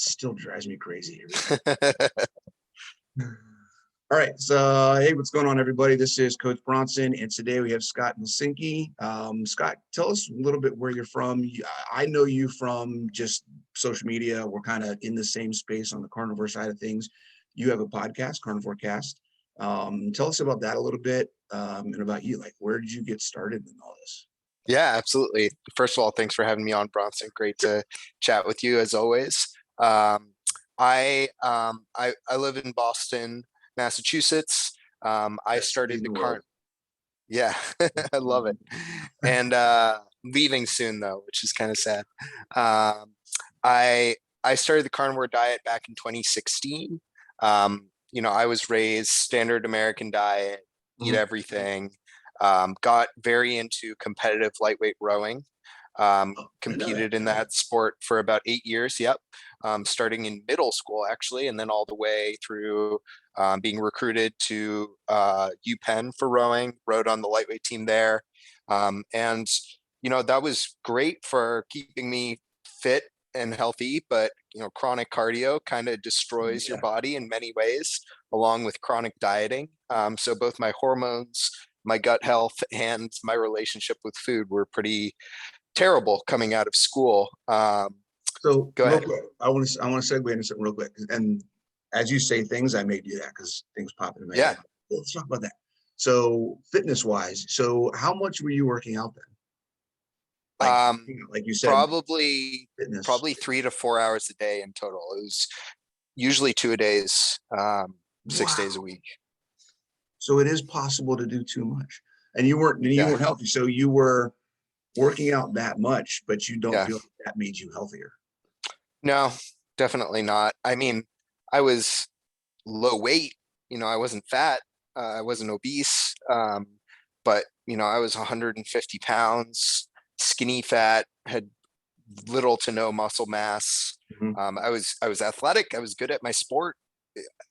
still drives me crazy. All right, so hey, what's going on, everybody? This is Coach Bronson, and today we have Scott Myslinski. Scott, tell us a little bit where you're from. I know you from just social media. We're kind of in the same space on the carnivore side of things. You have a podcast, Carnivore Cast. Tell us about that a little bit, and about you. Like, where did you get started in all this? Yeah, absolutely. First of all, thanks for having me on, Bronson. Great to chat with you as always. I live in Boston, Massachusetts. I Best city started in the the world. car. Yeah, I love it. And leaving soon though, which is kind of sad. Um, I I started the carnivore diet back in 2016. I was raised standard American diet, eat Mhm. everything. Got very into competitive lightweight rowing. Oh, I know that. Competed in that sport for about 8 years. Yep. Starting in middle school actually, and then all the way through being recruited to UPenn for rowing. Rowed on the lightweight team there, and that was great for keeping me fit and healthy. But chronic cardio kind of destroys your Yeah. body in many ways, along with chronic dieting. So both my hormones, my gut health, and my relationship with food were pretty terrible coming out of school. So Go real ahead. quick, I want to segue into something real quick. And as you say things, I may do that because things pop into my Yeah. head. Let's talk about that. So fitness wise, so how much were you working out then? Like, Um, like you said, probably fitness. probably 3 to 4 hours a day in total. It was usually 2 days, 6 days a Wow. week. So it is possible to do too much. And you weren't Yeah. healthy. So you were working out that much, but you don't Yeah. feel like that made you healthier. No, definitely not. I mean, I was low weight. I wasn't fat. I wasn't obese. But I was 150 pounds, skinny fat, had little to no muscle mass. Mhm. I was athletic. I was good at my sport.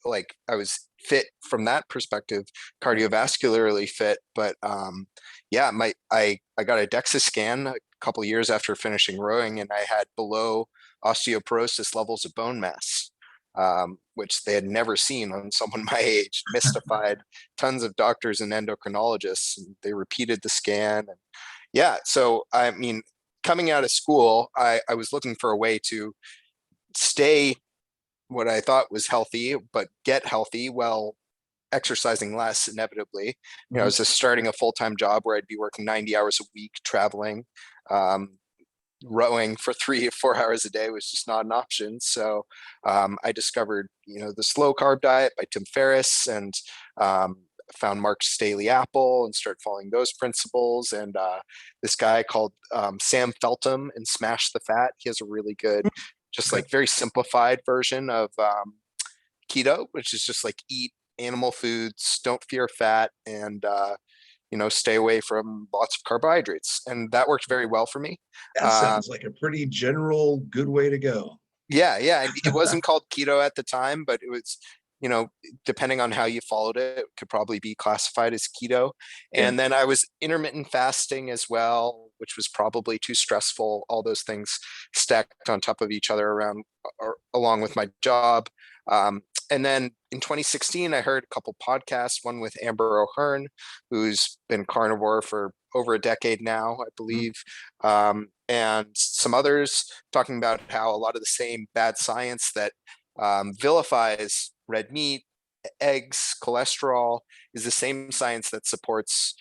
Like I was fit from that perspective, cardiovascularly fit. But yeah, I got a DEXA scan a couple years after finishing rowing, and I had below osteoporosis levels of bone mass. Which they had never seen on someone my age, mystified tons of doctors and endocrinologists. And they repeated the scan. And yeah, so I mean, coming out of school, I was looking for a way to stay what I thought was healthy, but get healthy while exercising less inevitably. I Mhm. was just starting a full-time job where I'd be working 90 hours a week, traveling. Um, Rowing for 3 or 4 hours a day was just not an option. So I discovered, the slow carb diet by Tim Ferriss, and found Mark's Daily Apple and started following those principles. And this guy called Sam Feltham and Smash the Fat. He has a really good, just Okay. like very simplified version of keto, which is just like eat animal foods, don't fear fat, and stay away from lots of carbohydrates. And that worked very well for me. That Um, sounds like a pretty general good way to go. yeah, yeah. And it wasn't called keto at the time, but it was, you know, depending on how you followed it, it could probably be classified as keto. Yeah. And then I was intermittent fasting as well, which was probably too stressful. All those things stacked on top of each other around or along with my job. And then in 2016, I heard a couple podcasts, one with Amber O'Hearn, who's been carnivore for over a decade now, I Mhm. believe, and some others talking about how a lot of the same bad science that vilifies red meat, eggs, cholesterol is the same science that supports,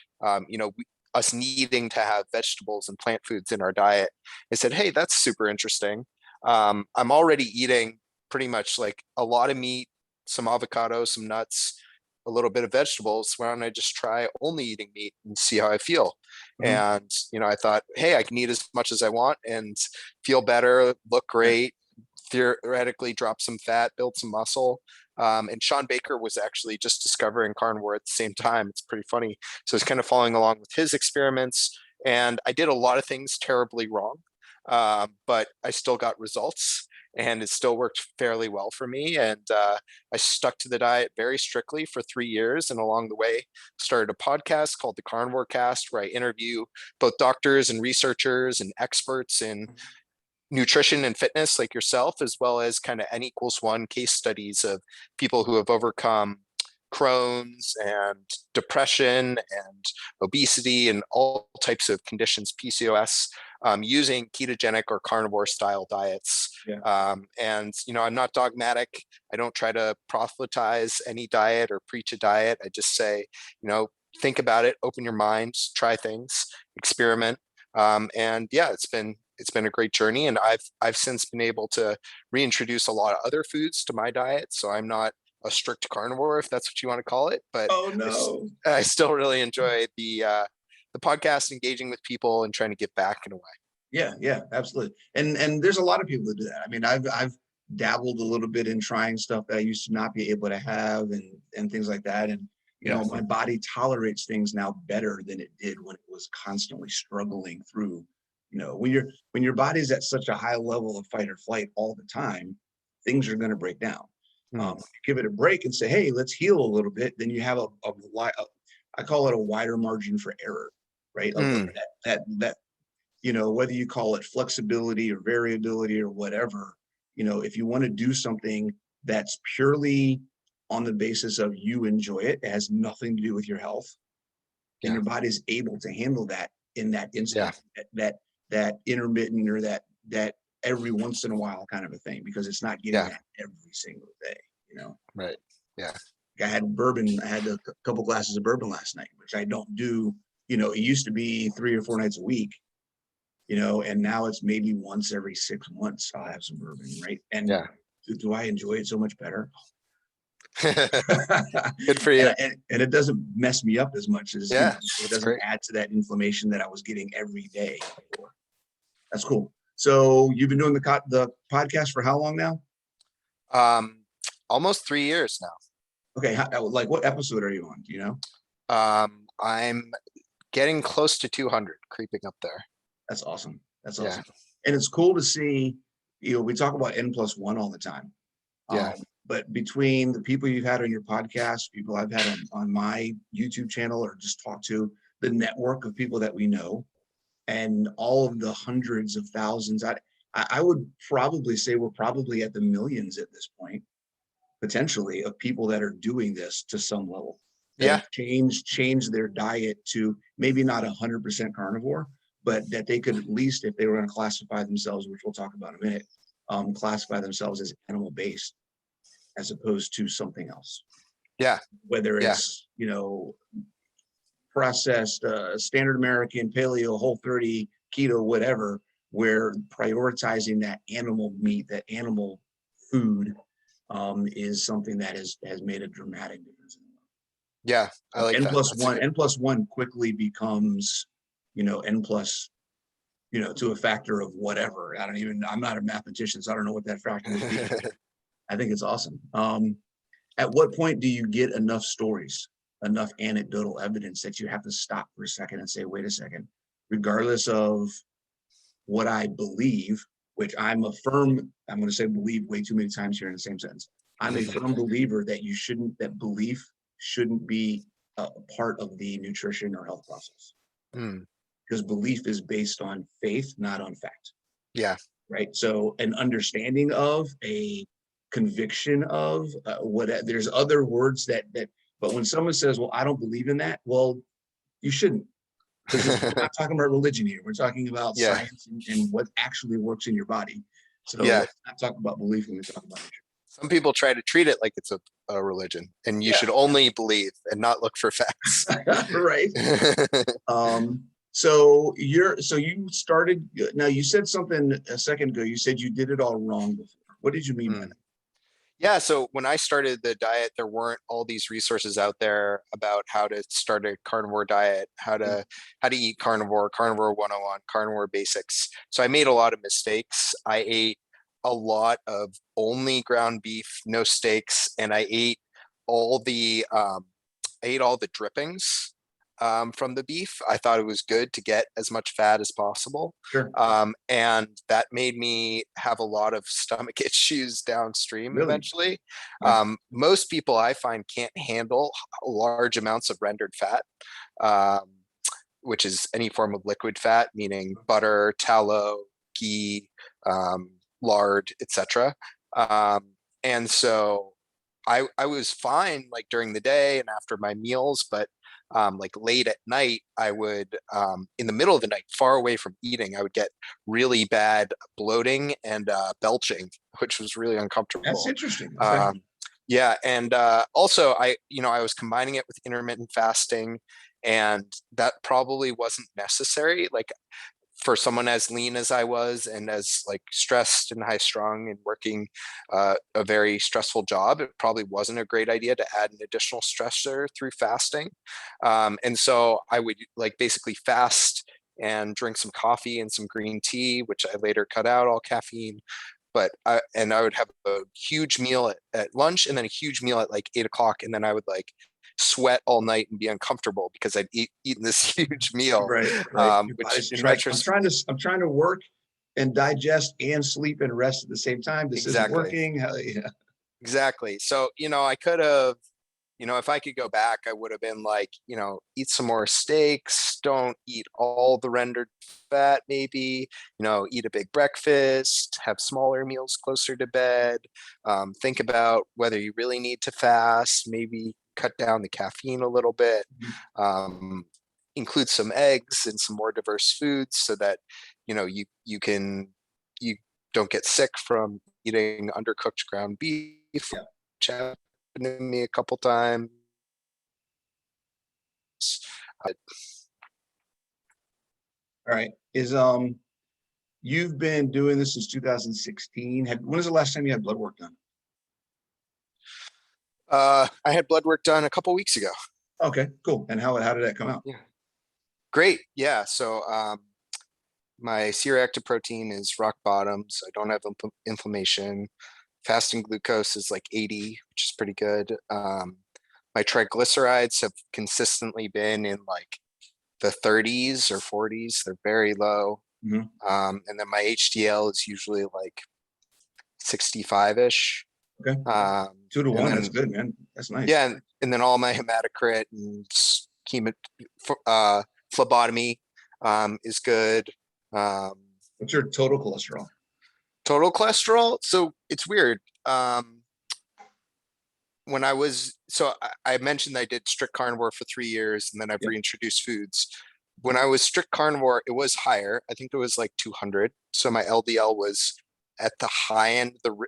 us needing to have vegetables and plant foods in our diet. I said, hey, that's super interesting. I'm already eating pretty much like a lot of meat, some avocado, some nuts, a little bit of vegetables. Why don't I just try only eating meat and see how I feel? Mhm. And, I thought, hey, I can eat as much as I want and feel better, look Yeah. great, theoretically drop some fat, build some muscle. And Sean Baker was actually just discovering carnivore at the same time. It's pretty funny. So I was kind of following along with his experiments. And I did a lot of things terribly wrong, but I still got results, and it still worked fairly well for me. And I stuck to the diet very strictly for 3 years. And along the way, started a podcast called the Carnivore Cast, where I interview both doctors and researchers and experts in nutrition and fitness like yourself, as well as kind of N=1 case studies of people who have overcome Crohn's and depression and obesity and all types of conditions, PCOS, using ketogenic or carnivore style diets. Yeah. And, I'm not dogmatic. I don't try to proselytize any diet or preach a diet. I just say, think about it, open your mind, try things, experiment. And yeah, it's been a great journey. And I've since been able to reintroduce a lot of other foods to my diet. So I'm not a strict carnivore, if that's what you want to call it, but Oh no. I still really enjoy the podcast, engaging with people and trying to give back in a way. Yeah, absolutely. And there's a lot of people that do that. I mean, I've dabbled a little bit in trying stuff that I used to not be able to have and things like that. And my body tolerates things now better than it did when it was constantly struggling through. When your body's at such a high level of fight or flight all the time, things are going to break down. Give it a break and say, hey, let's heal a little bit. Then you have I call it a wider margin for error, right? That whether you call it flexibility or variability or whatever, if you want to do something that's purely on the basis of you enjoy it, it has nothing to do with your health, and your body's able to handle that in that instant, that intermittent or that every once in a while kind of a thing, because it's not getting that every single day, Right. Yeah. I had a couple glasses of bourbon last night, which I don't do. It used to be 3 or 4 nights a week, and now it's maybe once every 6 months I'll have some bourbon, right? And do I enjoy it so much better? Good for you. And it doesn't mess me up as much as it doesn't great. add to that inflammation that I was getting every day before. That's cool. So you've been doing the podcast for how long now? Almost 3 years now. Okay, like what episode are you on? Do you know? I'm getting close to 200, creeping up there. That's awesome. And it's cool to see. We talk about N+1 all the time. But between the people you've had on your podcast, people I've had on my YouTube channel, or just talked to, the network of people that we know, and all of the hundreds of thousands, I would probably say we're probably at the millions at this point, potentially, of people that are doing this to some level. That have changed their diet to maybe not 100% carnivore, but that they could at least, if they were going to classify themselves, which we'll talk about in a minute, classify themselves as animal-based as opposed to something else. Whether it's processed, standard American, paleo, Whole30, keto, whatever, where prioritizing that animal meat, that animal food, is something that has made a dramatic difference. I like that. N+1 quickly becomes, N plus, to a factor of whatever. I'm not a mathematician, so I don't know what that factor would be. I think it's awesome. At what point do you get enough stories, enough anecdotal evidence that you have to stop for a second and say, wait a second, regardless of what I believe, which I'm going to say believe way too many times here in the same sentence. I'm a firm believer that belief shouldn't be a part of the nutrition or health process. Because belief is based on faith, not on fact. Right. So an understanding of, a conviction of, there's other words but when someone says, well, I don't believe in that, well, you shouldn't. Because we're not talking about religion here. We're talking about science and what actually works in your body. So let's not talk about belief when we talk about nutrition. Some people try to treat it like it's a religion, and you should only believe and not look for facts. Right. So you started, now you said something a second ago, you said you did it all wrong before. What did you mean by that? So when I started the diet, there weren't all these resources out there about how to start a carnivore diet, how to eat carnivore 101, carnivore basics. So I made a lot of mistakes. I ate a lot of only ground beef, no steaks, and I ate all the drippings from the beef. I thought it was good to get as much fat as possible. Sure. And that made me have a lot of stomach issues downstream eventually. Most people I find can't handle large amounts of rendered fat, which is any form of liquid fat, meaning butter, tallow, ghee, lard, etc. And so I was fine like during the day and after my meals, but like late at night, I would in the middle of the night, far away from eating, I would get really bad bloating and belching, which was really That's uncomfortable. interesting. Okay. Um, yeah, and also I was combining it with intermittent fasting, and that probably wasn't necessary. Like for someone as lean as I was and as like stressed and high strung and working a very stressful job, it probably wasn't a great idea to add an additional stressor through fasting. And so I would like basically fast and drink some coffee and some green tea, which I later cut out all caffeine. But I would have a huge meal at lunch and then a huge meal at like 8 o'clock. And then I would like sweat all night and be uncomfortable because I'd eaten this huge meal, Right, right. Your which body's in just like, retrospect, I'm trying to work and digest and sleep and rest at the same time. This isn't exactly, working. Yeah. exactly. So, I could have, if I could go back, I would have been like, eat some more steaks, don't eat all the rendered fat, maybe, eat a big breakfast, have smaller meals closer to bed, think about whether you really need to fast, maybe cut down the caffeine a little bit, um, include some eggs and some more diverse foods so that, you don't get sick from eating undercooked ground beef, Yeah. which happened to me a couple times. Uh, All right. You've been doing this since 2016. When was the last time you had blood work done? I had blood work done a couple weeks ago. Okay, cool. And how did that come out? Yeah. Great. Yeah. So my C-reactive protein is rock bottom, so I don't have inflammation. Fasting glucose is like 80, which is pretty good. My triglycerides have consistently been in like the 30s or 40s. They're very low. Mhm. And then my HDL is usually like 65-ish. Okay. Um, Two to and one. That's then good, man. That's nice. yeah, and then all my hematocrit and chemo, phlebotomy is good. Um, What's your total cholesterol? total cholesterol. So it's weird. When I was, so I mentioned I did strict carnivore for 3 years and then I've Yeah. reintroduced foods. When I was strict carnivore, it was higher. I think it was like 200. So my LDL was at the high end of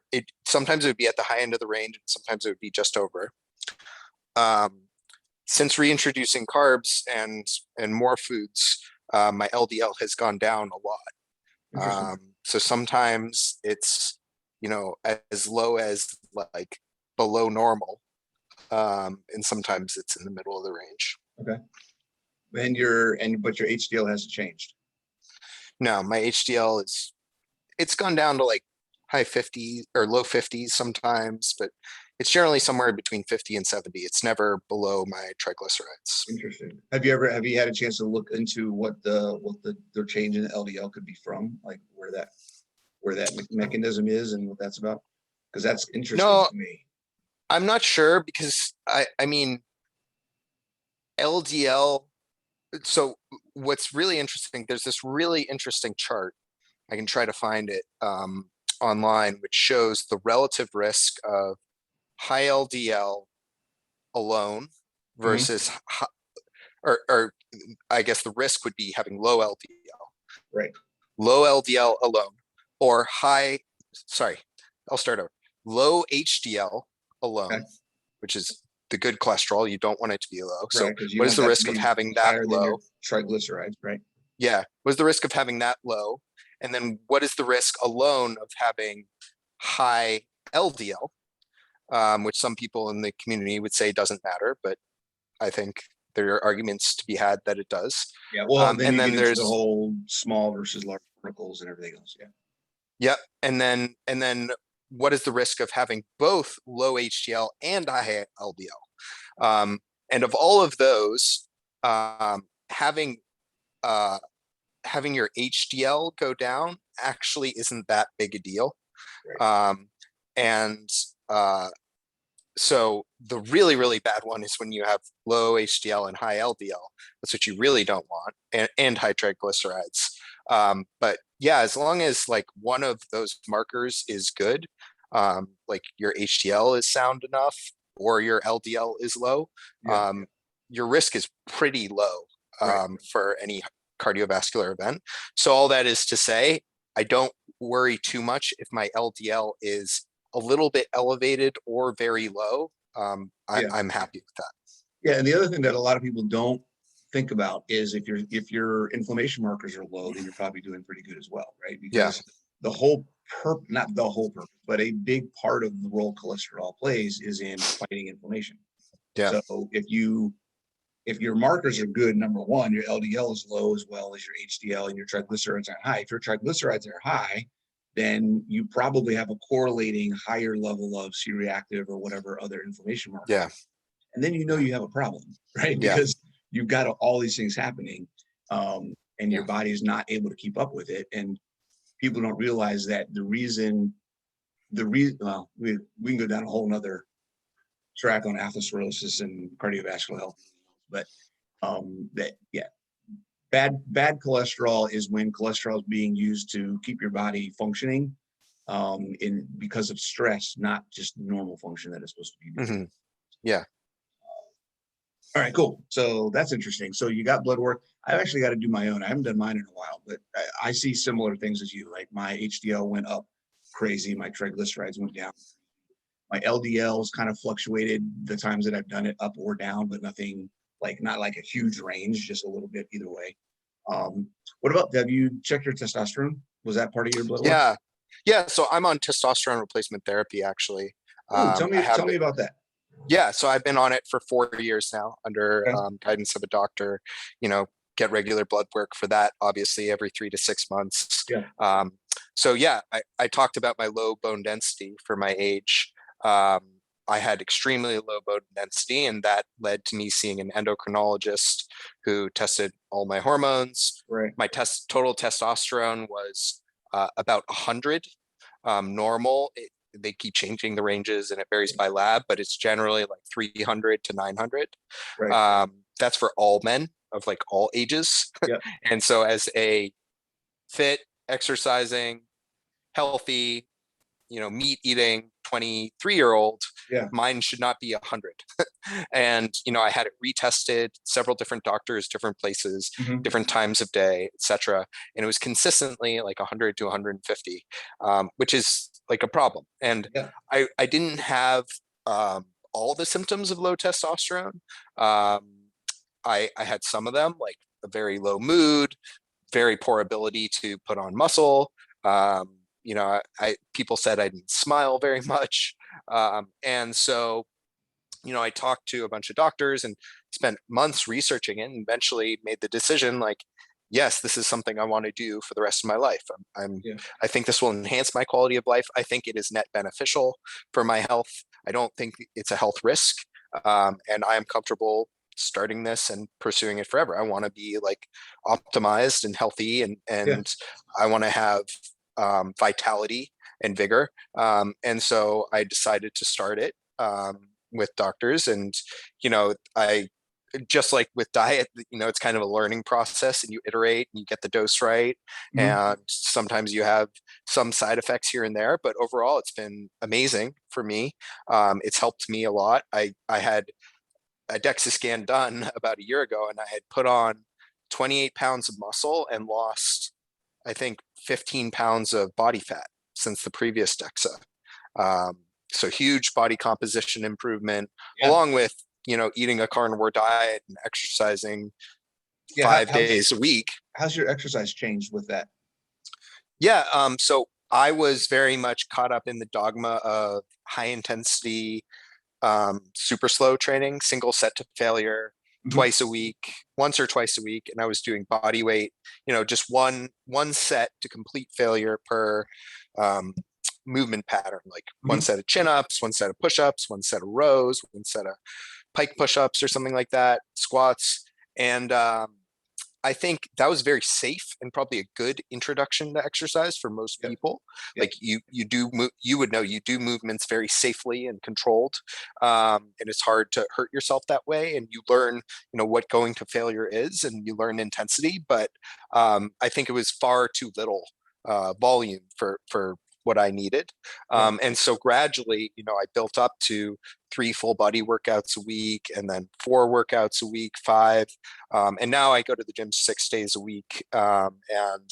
sometimes it would be at the high end of the range and sometimes it would be just over. Um, since reintroducing carbs and more foods, my LDL has gone down a lot. Interesting. So sometimes it's, as low as like below normal. And sometimes it's in the middle of the range. Okay. But your HDL hasn't changed. No, my HDL it's gone down to like high 50s or low 50s sometimes, but it's generally somewhere between 50 and 70. It's never below my triglycerides. Interesting. Have you had a chance to look into what the change in LDL could be from, like where that mechanism is and what that's about? Because that's interesting No, to me. I'm not sure because I mean LDL. So what's really interesting, there's this really interesting chart. I can try to find it online, which shows the relative risk of high LDL alone Mhm. versus, or I guess the risk would be having Right. low LDL alone, or sorry, I'll start over. Low HDL Okay. alone, which is the good cholesterol. You don't want it to be low. So Right. Because you what is want the that to risk of be having that higher than your low? triglycerides, right? Yeah. What is the risk of having that low? And then what is the risk alone of having high LDL, which some people in the community would say doesn't matter, but I think there are arguments to be had that it does. Yeah. Well, then And you get then into the there's, whole small versus large particles and everything else. Yeah. yep. And then what is the risk of having both low HDL and high LDL? And of all of those, having uh, having your HDL go down actually isn't that big a deal. Right. Um, and so the really, really bad one is when you have low HDL and high LDL. That's what you really don't want, and high triglycerides. But yeah, as long as like one of those markers is good, like your HDL is sound enough or your LDL is low, Yeah. um, your risk is pretty low Right. for any cardiovascular event. So all that is to say, I don't worry too much if my LDL is a little bit elevated or very low. Yeah. I'm happy with that. Yeah. And the other thing that a lot of people don't think about is if your inflammation markers are low, then you're probably doing pretty good as well, right? Yeah, Because the whole not the whole purpose, but a big part of the role cholesterol plays is in fighting inflammation. yeah, So if your markers are good, number one, your LDL is low as well as your HDL and your triglycerides are high. If your triglycerides are high, then you probably have a correlating higher level of C-reactive or whatever other inflammation markers. yeah, And then you know yeah, you have a problem, right? yeah, Because you've got all these things happening, and your yeah, body is not able to keep up with it. And people don't realize that well, we can go down a whole nother track on atherosclerosis and cardiovascular health, but that yeah, bad cholesterol is when cholesterol is being used to keep your body functioning, in because of stress, not just normal function that it's supposed to be doing. yeah. All right, cool. So that's interesting. So you got blood work. I've actually got to do my own. I haven't done mine in a while, but I see similar things as you. Like my HDL went up crazy, my triglycerides went down. My LDLs kind of fluctuated the times that I've done it up or down, but nothing like not like a huge range, just a little bit either way. What about, have you checked your testosterone? Was that part of your blood work? Yeah. Yeah. So I'm on testosterone replacement therapy, actually. Oh, tell I me, have, tell me about that. yeah. So I've been on it for 4 years now under Okay. guidance of a doctor, you know, get regular blood work for that, obviously every 3 to 6 months. Yeah. Um, so yeah, I talked about my low bone density for my age. Um, I had extremely low bone density, and that led to me seeing an endocrinologist who tested all my hormones. Right. My total testosterone was about 100. Normal, they keep changing the ranges and it varies by lab, but it's generally like 300 to 900. Right. That's for all men of like all ages. Yeah. And so as a fit, exercising, healthy, meat eating 23-year-old, Yeah. mine should not be 100. And, I had it retested, several different doctors, different places, Mhm. different times of day, etc. And it was consistently like 100 to 150, which is like a problem. And Yeah. I didn't have all the symptoms of low testosterone. I had some of them, like a very low mood, very poor ability to put on muscle. People said I didn't smile very much. And so, I talked to a bunch of doctors and spent months researching it and eventually made the decision like, yes, this is something I want to do for the rest of my life. Yeah. I think this will enhance my quality of life. I think it is net beneficial for my health. I don't think it's a health risk. And I am comfortable starting this and pursuing it forever. I want to be like optimized and healthy, and Yeah. I want to have vitality and vigor. And so I decided to start it with doctors. And, I just like with diet, it's kind of a learning process and you iterate and you get the dose right. Mhm. And sometimes you have some side effects here and there, but overall it's been amazing for me. It's helped me a lot. I had a DEXA scan done about a year ago and I had put on 28 pounds of muscle and lost, I think, 15 pounds of body fat since the previous DEXA. Um, so huge body composition improvement, Yeah. along with, eating a carnivore diet and exercising Yeah. 5 days a week. How's your exercise changed with that? Yeah. So I was very much caught up in the dogma of high intensity, super slow training, single set to failure, Mhm. twice a week, once or twice a week. And I was doing body weight, just one set to complete failure per um, movement pattern, like one Mhm. set of chin-ups, one set of push-ups, one set of rows, one set of pike push-ups or something like that, squats. And I think that was very safe and probably a good introduction to exercise for most Yep. people. Yep. Like you would know you do movements very safely and controlled, and it's hard to hurt yourself that way. And you learn, what going to failure is, and you learn intensity. But I think it was far too little volume for what I needed. Right. And so gradually, I built up to 3 full body workouts a week, and then 4 workouts a week, 5. And now I go to the gym 6 days a week. And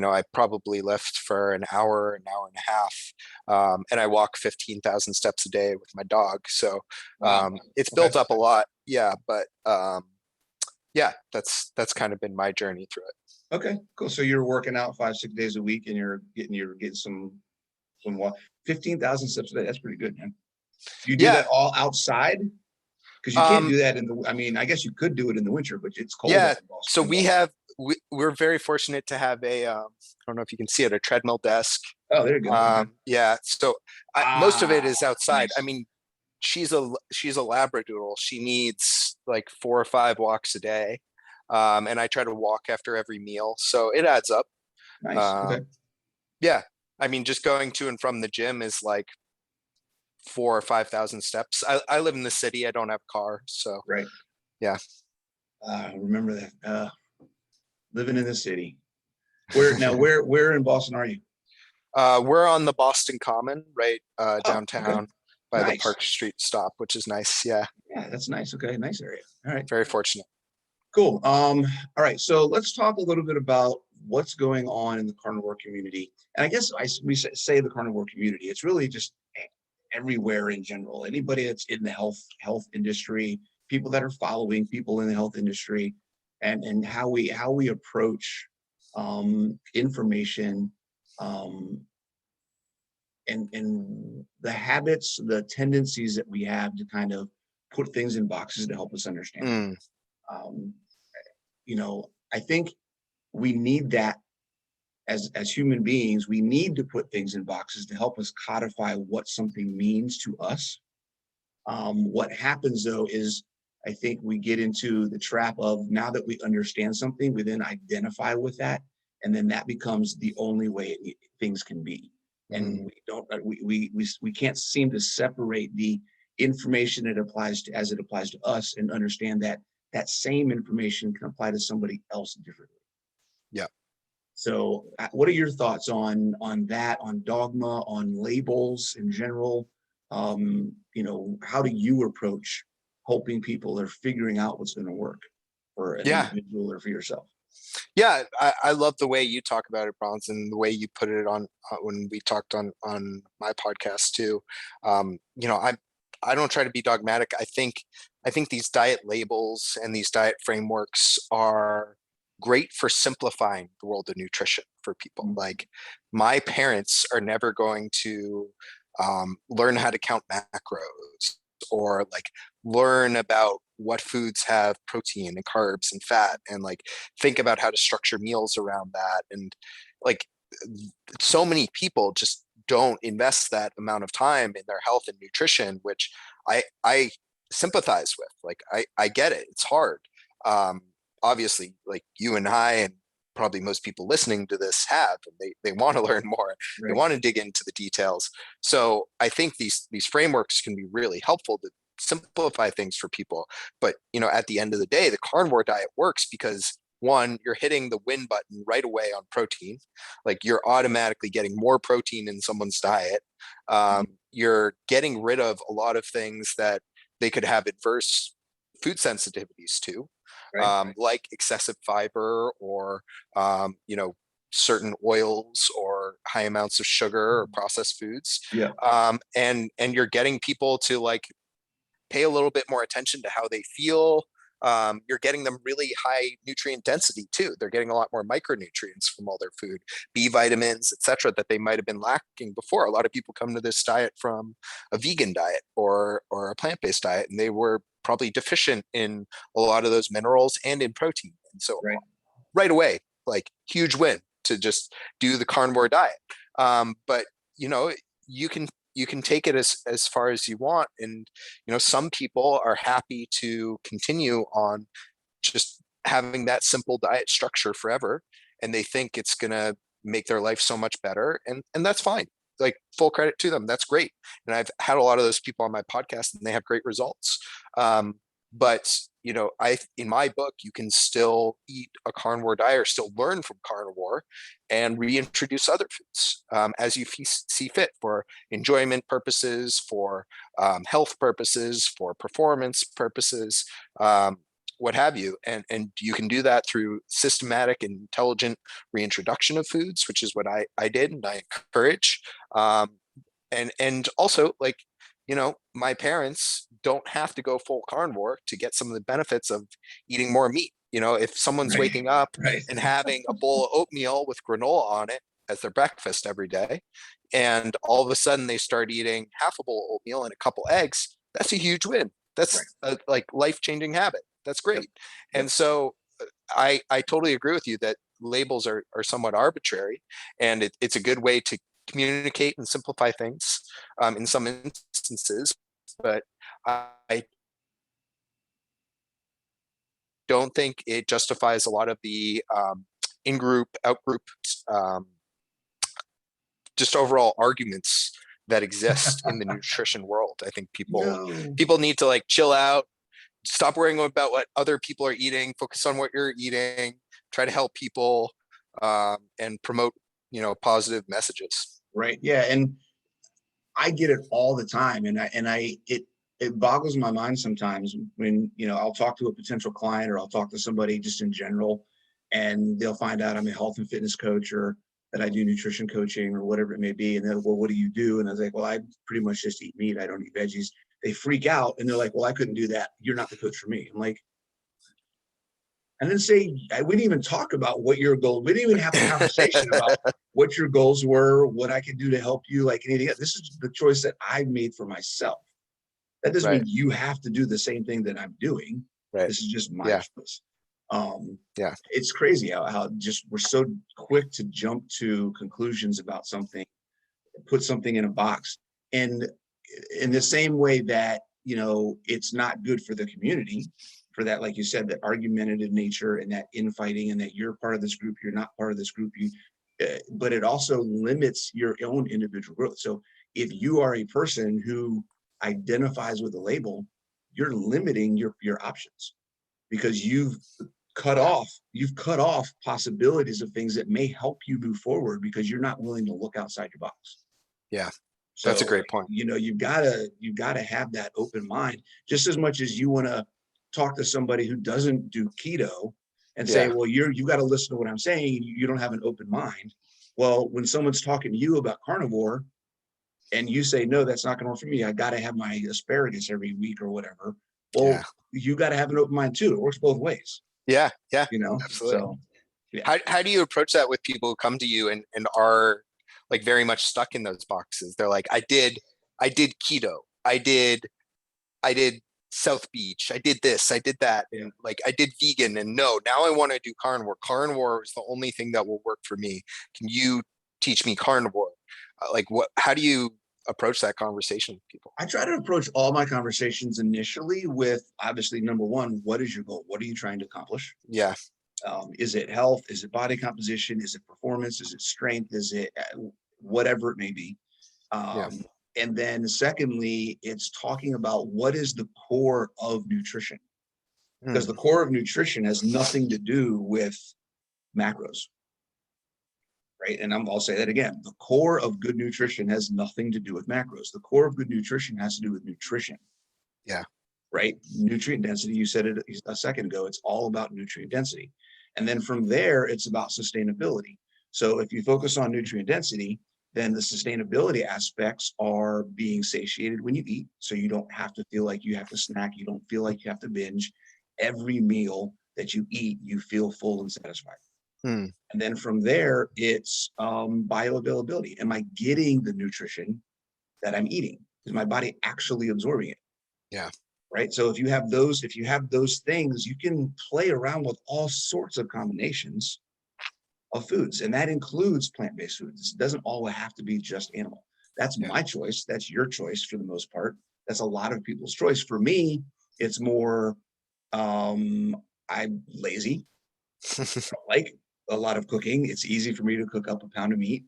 I probably lift for an hour and a half, and I walk 15,000 steps a day with my dog. So Wow. it's Okay. built up a lot. Yeah, but yeah, that's kind of been my journey through it. Okay. Cool. So you're working out 5, 6 days a week, and you're getting some what 15,000 steps a day. That's pretty good, man. Do you do Yeah. that all outside? Because you can't Um, do that in the. I mean, I guess you could do it in the winter, but it's cold up yeah. in Boston. So we're very fortunate to have I don't know if you can see it, a treadmill desk. Oh, there you go. Okay. Yeah. So most of it Ah, is outside. I nice. mean, she's a labradoodle. She needs like 4 or 5 walks a day. And I try to walk after every meal, so it adds up. Nice. Okay. Um, yeah. I mean, just going to and from the gym is like 4 or 5 thousand steps. I live in the city. I don't have a car, so Right. yeah. Remember that. Living in the city. Where in Boston are you? We're on the Boston Common, right Oh, okay. downtown by the Nice. Park Street stop, which is nice. Yeah, Yeah, that's nice. Okay, nice area. All right. very fortunate. Cool. All right. So let's talk a little bit about what's going on in the carnivore community. And I guess we say the carnivore community. It's really just everywhere in general. Anybody that's in the health industry, people that are following people in the health industry, and how we approach information, um, and the habits, the tendencies that we have to kind of put things in boxes to help us understand. Mm, Um, I think we need that as human beings. We need to put things in boxes to help us codify what something means to us. What happens though is I think we get into the trap of, now that we understand something, we then identify with that, and then that becomes the only way things can be. And mm, we don't we can't seem to separate the information that applies to, as it applies to us, and understand that that same information can apply to somebody else differently. yeah. So, what are your thoughts on that, on dogma, on labels in general? How do you approach helping people or figuring out what's going to work for an Yeah. individual or for yourself? Yeah, I love the way you talk about it, Bronson, the way you put it on when we talked on my podcast too. I don't try to be dogmatic. I think these diet labels and these diet frameworks are great for simplifying the world of nutrition for people. Mm. Like my parents are never going to learn how to count macros, or like learn about what foods have protein and carbs and fat, and like think about how to structure meals around that. And like so many people just don't invest that amount of time in their health and nutrition, which I sympathize with. Like I get it. It's hard. Um, Obviously, like you and I, and probably most people listening to this have, and they want to learn more. They Right. want to dig into the details. So I think these frameworks can be really helpful to simplify things for people. But at the end of the day, the carnivore diet works because, one, you're hitting the win button right away on protein. Like you're automatically getting more protein in someone's diet. Mhm. You're getting rid of a lot of things that they could have adverse food sensitivities to, Right. like excessive fiber, or certain oils, or high amounts of sugar or processed foods. Yeah. And you're getting people to like pay a little bit more attention to how they feel. You're getting them really high nutrient density too. They're getting a lot more micronutrients from all their food, B vitamins, etc., that they might have been lacking before. A lot of people come to this diet from a vegan diet or a plant-based diet, and they were probably deficient in a lot of those minerals and in protein. And so Right. right away, like huge win to just do the carnivore diet. But you know, you can take it as far as you want, and some people are happy to continue on just having that simple diet structure forever, and they think it's going to make their life so much better. And that's fine. Like, full credit to them. That's great. And I've had a lot of those people on my podcast, and they have great results. But in my book, you can still eat a carnivore diet or still learn from carnivore and reintroduce other foods as you see fit, for enjoyment purposes, for health purposes, for performance purposes, what have you. And you can do that through systematic and intelligent reintroduction of foods, which is what I did and I encourage. And also, like, my parents don't have to go full carnivore to get some of the benefits of eating more meat. If someone's Right. waking up Right. and having a bowl of oatmeal with granola on it as their breakfast every day, and all of a sudden they start eating half a bowl of oatmeal and a couple eggs, that's a huge win. Right. That's a like life-changing habit. That's Yep. great. Yep. And so I totally agree with you that labels are somewhat arbitrary, and it's a good way to communicate and simplify things in some instances, but I don't think it justifies a lot of the in-group, out-group, um, just overall arguments that exist in the nutrition world. I think No. people need to like chill out, stop worrying about what other people are eating, focus on what you're eating, try to help people, and promote, positive messages. Right. Yeah. And I get it all the time. It boggles my mind sometimes when, I'll talk to a potential client, or I'll talk to somebody just in general, and they'll find out I'm a health and fitness coach, or that I do nutrition coaching or whatever it may be. And they're, well, what do you do? And I was like, well, I pretty much just eat meat. I don't eat veggies. They freak out and they're like, well, I couldn't do that. You're not the coach for me. I'm like, and then say, we didn't even talk about what your goal, we didn't even have a conversation about what your goals were, what I could do to help you, like anything else. This is the choice that I made for myself. That doesn't Right. mean you have to do the same thing that I'm doing. Right. This is just my Yeah. choice. Yeah. It's crazy how just we're so quick to jump to conclusions about something, put something in a box. And in the same way that, it's not good for the community, for that, like you said, that argumentative nature and that infighting, and that you're part of this group, you're not part of this group, but it also limits your own individual growth. So if you are a person who identifies with a label, you're limiting your options, because you've cut off possibilities of things that may help you move forward, because you're not willing to look outside your box. Yeah. That's a So, great point. you've gotta have that open mind, just as much as you want to talk to somebody who doesn't do keto and say, Yeah. well, you got to listen to what I'm saying. You don't have an open mind. Well, when someone's talking to you about carnivore and you say, no, that's not going to work for me, I got to have my asparagus every week or whatever. Yeah. Well, you got to have an open mind too. It works both ways, Yeah. Yeah. you know? Absolutely. So yeah. How do you approach that with people who come to you and are like very much stuck in those boxes? They're like, I did keto. I did South Beach. I did this, I did that. Yeah. And like, I did vegan, and no, now I want to do carnivore. Carnivore is the only thing that will work for me. Can you teach me carnivore? How do you approach that conversation with people? I try to approach all my conversations initially with, obviously, number one, what is your goal? What are you trying to accomplish? Yeah. Is it health? Is it body composition? Is it performance? Is it strength? Is it whatever it may be? Yeah. And then secondly, it's talking about what is the core of nutrition, because the Hmm. core of nutrition has nothing to do with macros, right? And I'll say that again. The core of good nutrition has nothing to do with macros. The core of good nutrition has to do with nutrition. Yeah. Right? Nutrient density, you said it a second ago, it's all about nutrient density. And then from there, it's about sustainability. So if you focus on nutrient density, then the sustainability aspects are being satiated when you eat. So you don't have to feel like you have to snack. You don't feel like you have to binge. Every meal that you eat, you feel full and satisfied. Hmm. And then from there, it's bioavailability. Am I getting the nutrition that I'm eating? Is my body actually absorbing it? Yeah. Right. So if you have those things, you can play around with all sorts of combinations of foods. And that includes plant-based foods. It doesn't always have to be just animal. That's Yeah. my choice. That's your choice for the most part. That's a lot of people's choice. For me, it's more, I I'm lazy. I don't like a lot of cooking. It's easy for me to cook up a pound of meat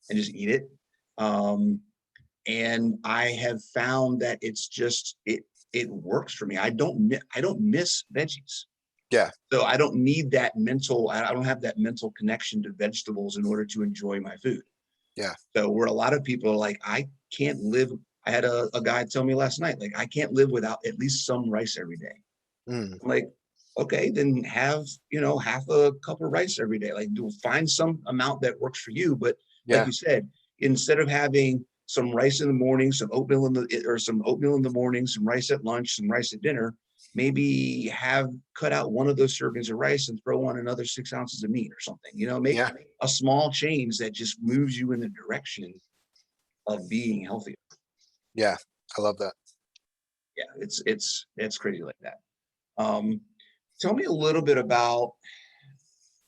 and just eat it. Um, and I have found that it works for me. I don't miss veggies. Yeah, So I don't need that mental, I don't have that mental connection to vegetables in order to enjoy my food. yeah, So where a lot of people are like, I can't live. I had a guy tell me last night, like, I can't live without at least some rice every day. mm, I'm like, okay, then have, half a cup of rice every day. Like, do find some amount that works for you. But like yeah, you said, instead of having some rice in the morning, some oatmeal in the morning, some rice at lunch, some rice at dinner, maybe have cut out one of those servings of rice and throw on another 6 ounces of meat or something. Make yeah, a small change that just moves you in the direction of being healthier. yeah. I love that. Yeah, it's crazy like that. Um, Tell me a little bit about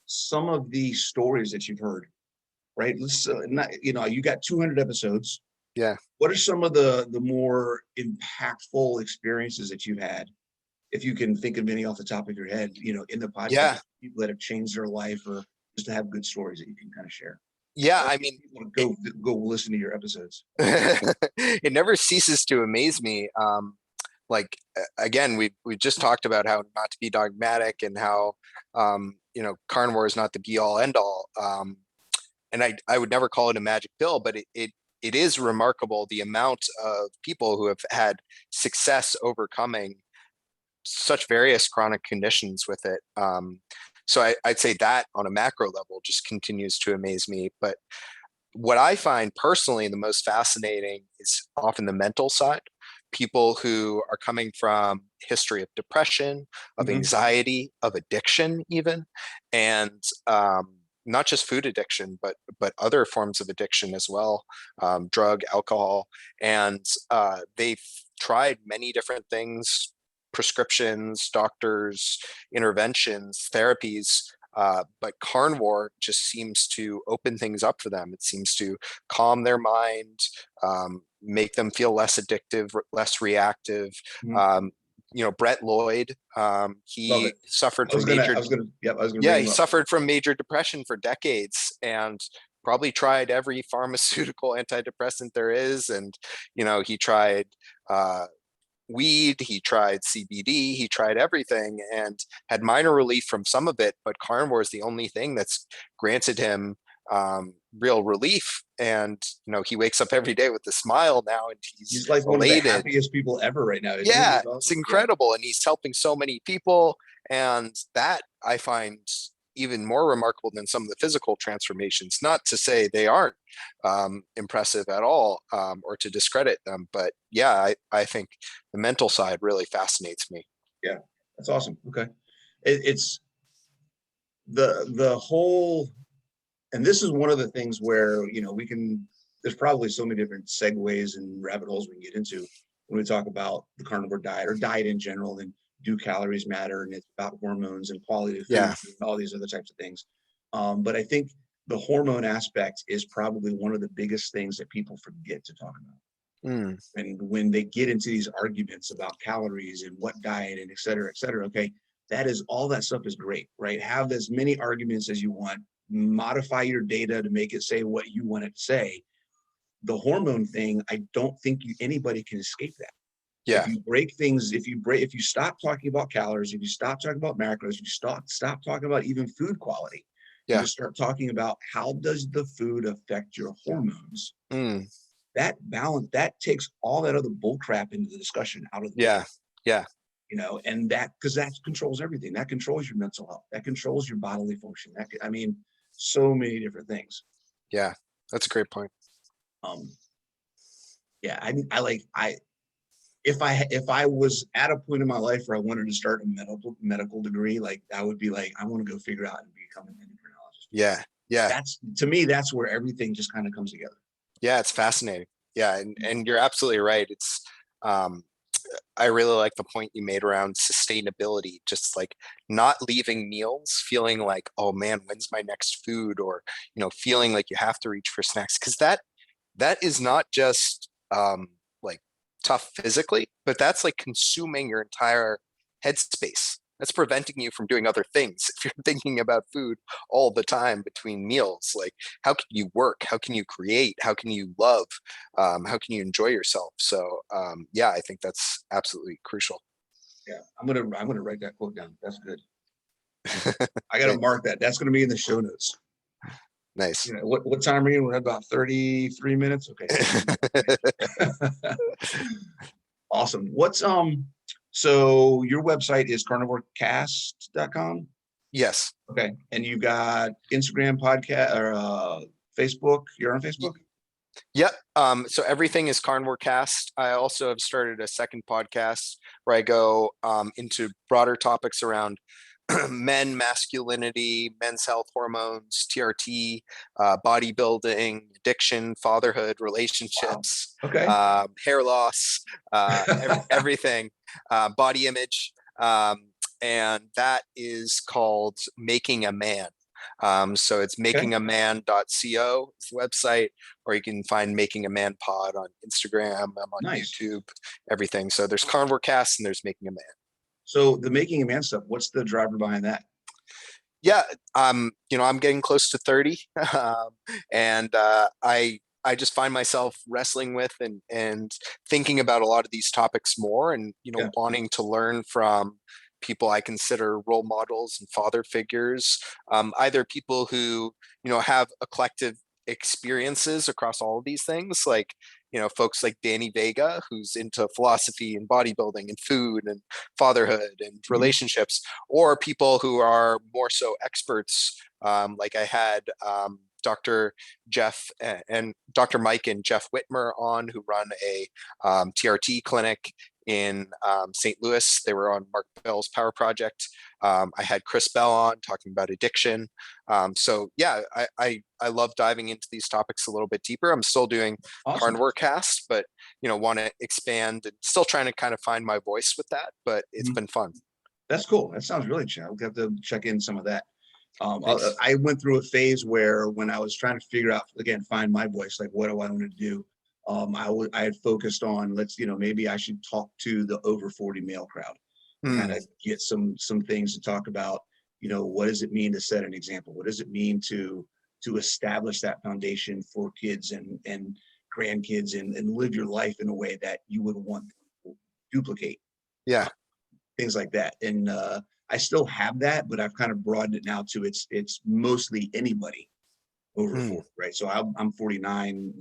some of the stories that you've heard, right? Let's not, you got 200 episodes. Yeah. What are some of the more impactful experiences that you've had, if you can think of any off the top of your head, in the podcast, Yeah. people that have changed their life, or just to have good stories that you can kind of share? Yeah. I I want mean, people to go listen to your episodes. it never ceases to amaze me. Like again, we just talked about how not to be dogmatic and how carnivore is not the be all end all. And I would never call it a magic pill, but it is remarkable the amount of people who have had success overcoming such various chronic conditions with it. So I'd say that on a macro level just continues to amaze me. But what I find personally the most fascinating is often the mental side. People who are coming from history of depression, of Mm-hmm. anxiety, of addiction, even, and not just food addiction, but other forms of addiction as well, drug, alcohol, and they've tried many different things, prescriptions, doctors, interventions, therapies, but carnivore just seems to open things up for them. It seems to calm their mind, make them feel less addictive, less reactive. Mm-hmm. Um, Brett Lloyd, Love he it. suffered from major, I was gonna yeah, bring he him up. suffered from major depression for decades and probably tried every pharmaceutical antidepressant there is. And, he tried, uh, weed, he tried CBD, he tried everything and had minor relief from some of it, but carnivore is the only thing that's granted him real relief. And he wakes up every day with a smile now, and he's He's like one of the elated. happiest people ever right now, isn't he? Yeah, He's it's awesome. Yeah. incredible, and he's helping so many people, and that I find even more remarkable than some of the physical transformations. Not to say they aren't impressive at all, or to discredit them, but yeah, I think the mental side really fascinates me. Yeah, that's awesome. Okay. It's the whole, and this is one of the things where, there's probably so many different segues and rabbit holes we can get into when we talk about the carnivore diet or diet in general, and do calories matter, and it's about hormones and quality of food Yeah, and all these other types of things. But I think the hormone aspect is probably one of the biggest things that people forget to talk about. mm, And when they get into these arguments about calories and what diet and et cetera, okay, all that stuff is great, right? Have as many arguments as you want, modify your data to make it say what you want it to say. The hormone thing, I don't think anybody can escape that. If yeah, you break things, if you stop talking about calories, if you stop talking about macros, if you stop talking about even food quality, and yeah, just start talking about how does the food affect your hormones, mm, that balance, that takes all that other bull crap into the discussion out of the door. yeah, yeah, And because that controls everything. That controls your mental health. That controls your bodily function. I mean, so many different things. yeah. That's a great point. Um, yeah, if I was at a point in my life where I wanted to start a medical degree, like I would be like, I want to go figure out and become an endocrinologist. Yeah, yeah, That's, to me, that's where everything just kind of comes together. yeah. It's fascinating. Yeah, and you're absolutely right. It's um, I really like the point you made around sustainability, just like not leaving meals feeling like, oh man, when's my next food? Or, feeling like you have to reach for snacks. Cause that is not just like tough physically, but that's like consuming your entire headspace. that's preventing you from doing other things. If you're thinking about food all the time between meals, like how can you work? How can you create? How can you love? How can you enjoy yourself? So yeah, I think that's absolutely crucial. Yeah, I'm gonna write that quote down. That's good. I gotta Thanks. mark that. That's gonna be in the show notes. Nice. What time are you in? We're at about 33 minutes. Okay. Awesome. So your website is carnivorecast.com? Yes. Okay. And you've got Instagram, podcast, or Facebook. You're on Facebook? Yep. So everything is Carnivore Cast. I also have started a second podcast where I go into broader topics around men, masculinity, men's health, hormones, TRT, bodybuilding, addiction, fatherhood, Wow. relationships, Okay. hair loss, everything, body image. And that is called Making a Man. So it's Okay. makingaman.co is the website, or you can find Making a Man Pod on Instagram. I'm on Nice. YouTube, everything. So there's Carnivore Cast and there's Making a Man. So the Making a Man stuff, what's the driver behind that? Yeah, I'm getting close to 30, and I just find myself wrestling with and thinking about a lot of these topics more, and Yeah. wanting to learn from people I consider role models and father figures, either people who have eclectic experiences across all of these things, like folks like Danny Vega, who's into philosophy and bodybuilding and food and fatherhood and Mhm. relationships, or people who are more so experts, like I had Dr. Jeff and Dr. Mike and Jeff Whitmer on, who run a TRT clinic in St. Louis. They were on Mark Bell's Power Project. I had Chris Bell on talking about addiction. So yeah, I love diving into these topics a little bit deeper. I'm still doing Awesome. Carnivore Cast, but want to expand and still trying to kind of find my voice with that. But it's Mhm. been fun. That's cool. That sounds really chill. We'll have to check in some of that. Thanks. I went through a phase where when I was trying to figure out, again, find my voice, like what do I want to do? I had focused on maybe I should talk to the over 40 male crowd, kind Mm, of get some things to talk about. What does it mean to set an example? What does it mean to establish that foundation for kids and grandkids and live your life in a way that you would want to duplicate, yeah. things like that. And I still have that, but I've kind of broadened it now to it's mostly anybody over Mm, 40, right? So I'm 49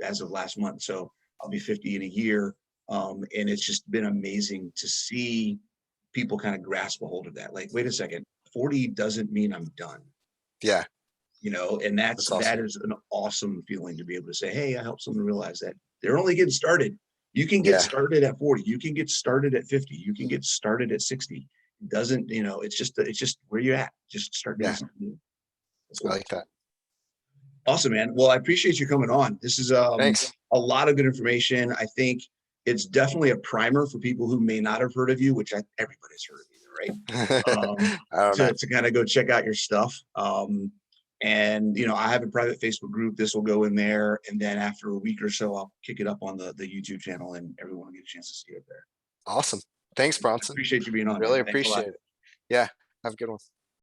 as of last month, so I'll be 50 in a year. And it's just been amazing to see people kind of grasp a hold of that. Like, wait a second, 40 doesn't mean I'm done, yeah. and That's that awesome. is an awesome feeling to be able to say, hey, I helped someone realize that they're only getting started. You can get Yeah. started at 40, you can get started at 50, you can get started at 60. It doesn't, it's just where you're at. Just start doing Yeah. something new. That's I cool. like that. Awesome, man. Well, I appreciate you coming on. This is Thanks. a lot of good information. I think it's definitely a primer for people who may not have heard of you, which everybody's heard of you, right? I don't know. To kind of go check out your stuff. And I have a private Facebook group. This will go in there, and then after a week or so, I'll kick it up on the YouTube channel, and everyone will get a chance to see it there. Awesome. Thanks, I Bronson. appreciate you being on, Really man. Thanks a lot. appreciate it. Yeah. Have a good one.